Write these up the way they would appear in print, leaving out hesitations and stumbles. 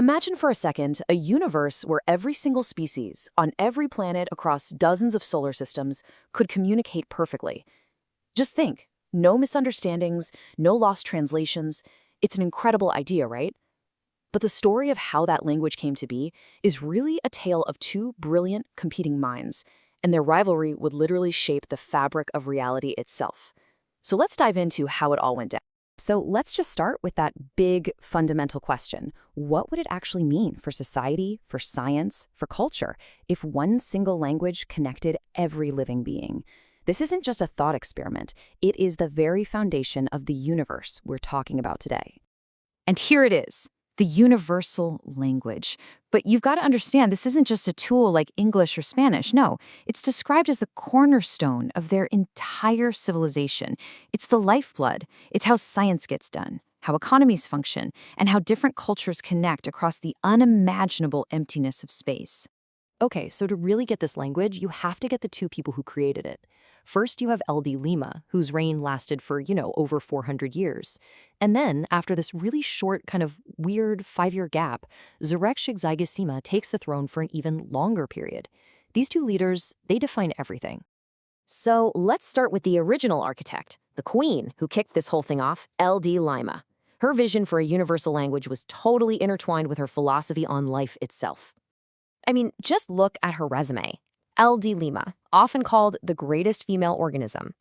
Imagine for a second a universe where every single species on every planet across dozens of solar systems could communicate perfectly. Just think, no misunderstandings, no lost translations. It's an incredible idea, right? But the story of how that language came to be is really a tale of two brilliant competing minds, and their rivalry would literally shape the fabric of reality itself. So let's dive into how it all went down. So let's just start with that big fundamental question. What would it actually mean for society, for science, for culture, if one single language connected every living being? This isn't just a thought experiment. It is the very foundation of the universe we're talking about today. And here it is, the universal language. But you've got to understand, this isn't just a tool like English or Spanish. No, it's described as the cornerstone of their entire civilization. It's the lifeblood. It's how science gets done, how economies function, and how different cultures connect across the unimaginable emptiness of space. Okay, so to really get this language, you have to get the two people who created it. First, you have LD Lima, whose reign lasted for, over 400 years. And then, after this really short, kind of weird 5-year gap, Zurech Zygosima takes the throne for an even longer period. These two leaders, they define everything. So let's start with the original architect, the queen who kicked this whole thing off, LD Lima. Her vision for a universal language was totally intertwined with her philosophy on life itself. I mean, just look at her resume. LD Lima, often called the greatest female organism.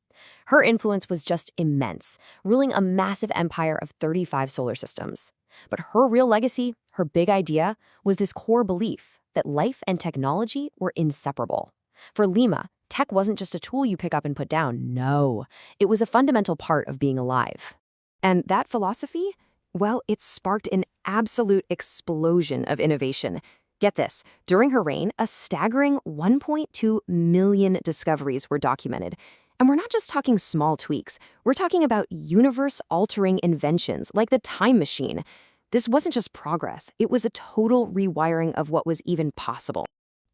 Her influence was just immense, ruling a massive empire of 35 solar systems. But her real legacy, her big idea, was this core belief that life and technology were inseparable. For Lima, tech wasn't just a tool you pick up and put down. No, it was a fundamental part of being alive. And that philosophy, well, it sparked an absolute explosion of innovation. Get this, during her reign, a staggering 1.2 million discoveries were documented. And we're not just talking small tweaks. We're talking about universe-altering inventions like the time machine. This wasn't just progress. It was a total rewiring of what was even possible.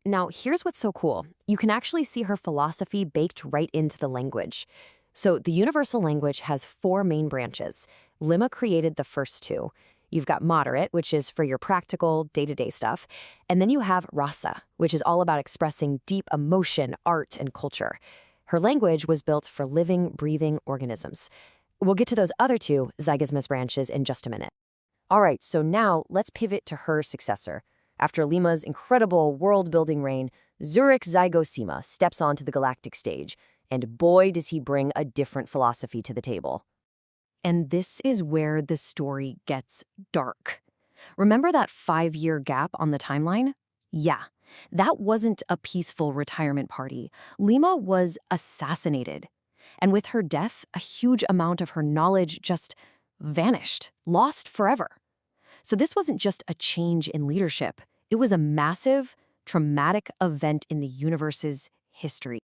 Now, here's what's so cool. You can actually see her philosophy baked right into the language. So the universal language has 4 main branches. Lima created the first 2. You've got moderate, which is for your practical, day-to-day stuff. And then you have rasa, which is all about expressing deep emotion, art, and culture. Her language was built for living, breathing organisms. We'll get to those other 2 Zygosmas branches in just a minute. All right, so now let's pivot to her successor. After Lima's incredible world-building reign, Zurech Zygosima steps onto the galactic stage. And boy, does he bring a different philosophy to the table. And this is where the story gets dark. Remember that 5-year gap on the timeline? Yeah, that wasn't a peaceful retirement party. Lima was assassinated. And with her death, a huge amount of her knowledge just vanished, lost forever. So this wasn't just a change in leadership. It was a massive, traumatic event in the universe's history.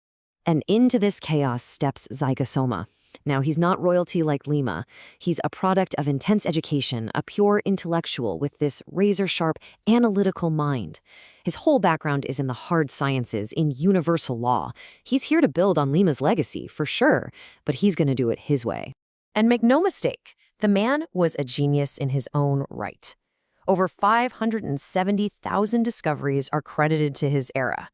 And into this chaos steps Zygosoma. Now, he's not royalty like Lima. He's a product of intense education, a pure intellectual with this razor-sharp, analytical mind. His whole background is in the hard sciences, in universal law. He's here to build on Lima's legacy, for sure, but he's going to do it his way. And make no mistake, the man was a genius in his own right. Over 570,000 discoveries are credited to his era.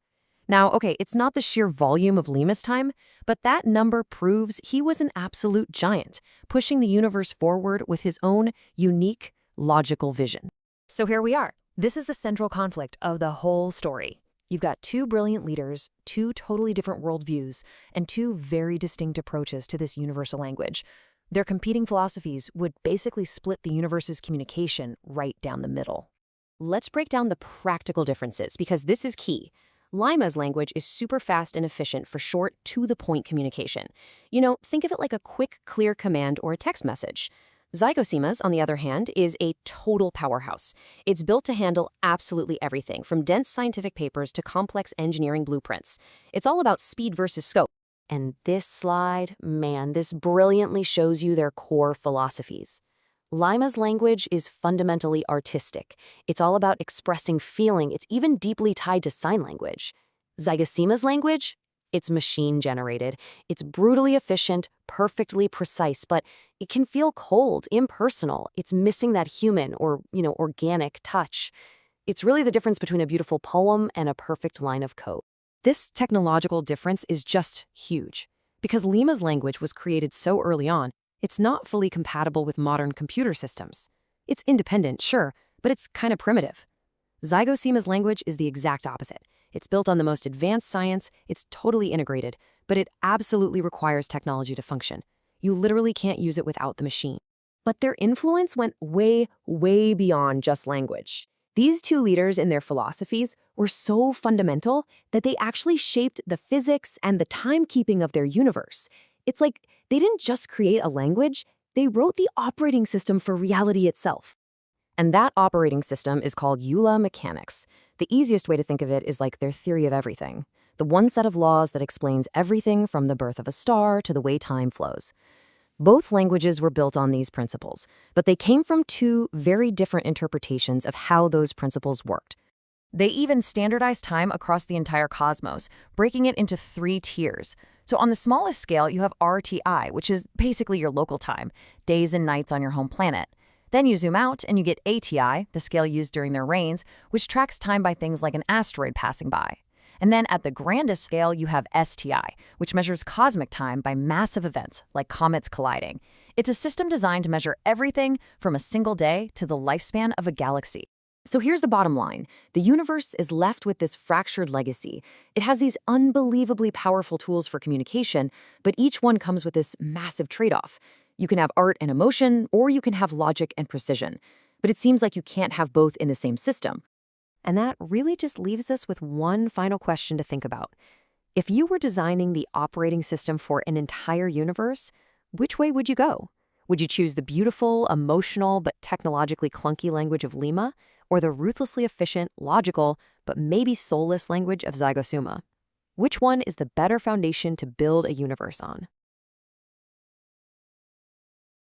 Now, okay, it's not the sheer volume of Lima's time, but that number proves he was an absolute giant, pushing the universe forward with his own unique, logical vision. So here we are. This is the central conflict of the whole story. You've got 2 brilliant leaders, 2 totally different worldviews, and 2 very distinct approaches to this universal language. Their competing philosophies would basically split the universe's communication right down the middle. Let's break down the practical differences, because this is key. Lima's language is super fast and efficient for short, to-the-point communication. Think of it like a quick, clear command or a text message. Zygosima's, on the other hand, is a total powerhouse. It's built to handle absolutely everything, from dense scientific papers to complex engineering blueprints. It's all about speed versus scope. And this slide, man, this brilliantly shows you their core philosophies. Lima's language is fundamentally artistic. It's all about expressing feeling. It's even deeply tied to sign language. Zygosima's language? It's machine-generated. It's brutally efficient, perfectly precise, but It can feel cold, impersonal. It's missing that human or, organic touch. It's really the difference between a beautiful poem and a perfect line of code. This technological difference is just huge. Because Lima's language was created so early on, it's not fully compatible with modern computer systems. It's independent, sure, but it's kind of primitive. Zygosima's language is the exact opposite. It's built on the most advanced science, it's totally integrated, but it absolutely requires technology to function. You literally can't use it without the machine. But their influence went way, way beyond just language. These two leaders in their philosophies were so fundamental that they actually shaped the physics and the timekeeping of their universe. It's like they didn't just create a language, they wrote the operating system for reality itself. And that operating system is called EULA mechanics. The easiest way to think of it is like their theory of everything. The one set of laws that explains everything from the birth of a star to the way time flows. Both languages were built on these principles, but they came from two very different interpretations of how those principles worked. They even standardized time across the entire cosmos, breaking it into 3 tiers. So on the smallest scale, you have RTI, which is basically your local time, days and nights on your home planet. Then you zoom out and you get ATI, the scale used during their reigns, which tracks time by things like an asteroid passing by. And then at the grandest scale, you have STI, which measures cosmic time by massive events like comets colliding. It's a system designed to measure everything from a single day to the lifespan of a galaxy. So here's the bottom line. The universe is left with this fractured legacy. It has these unbelievably powerful tools for communication, but each one comes with this massive trade-off. You can have art and emotion, or you can have logic and precision. But it seems like you can't have both in the same system. And that really just leaves us with one final question to think about. If you were designing the operating system for an entire universe, which way would you go? Would you choose the beautiful, emotional, but technologically clunky language of Lima, or the ruthlessly efficient, logical, but maybe soulless language of Zygosima? Which one is the better foundation to build a universe on?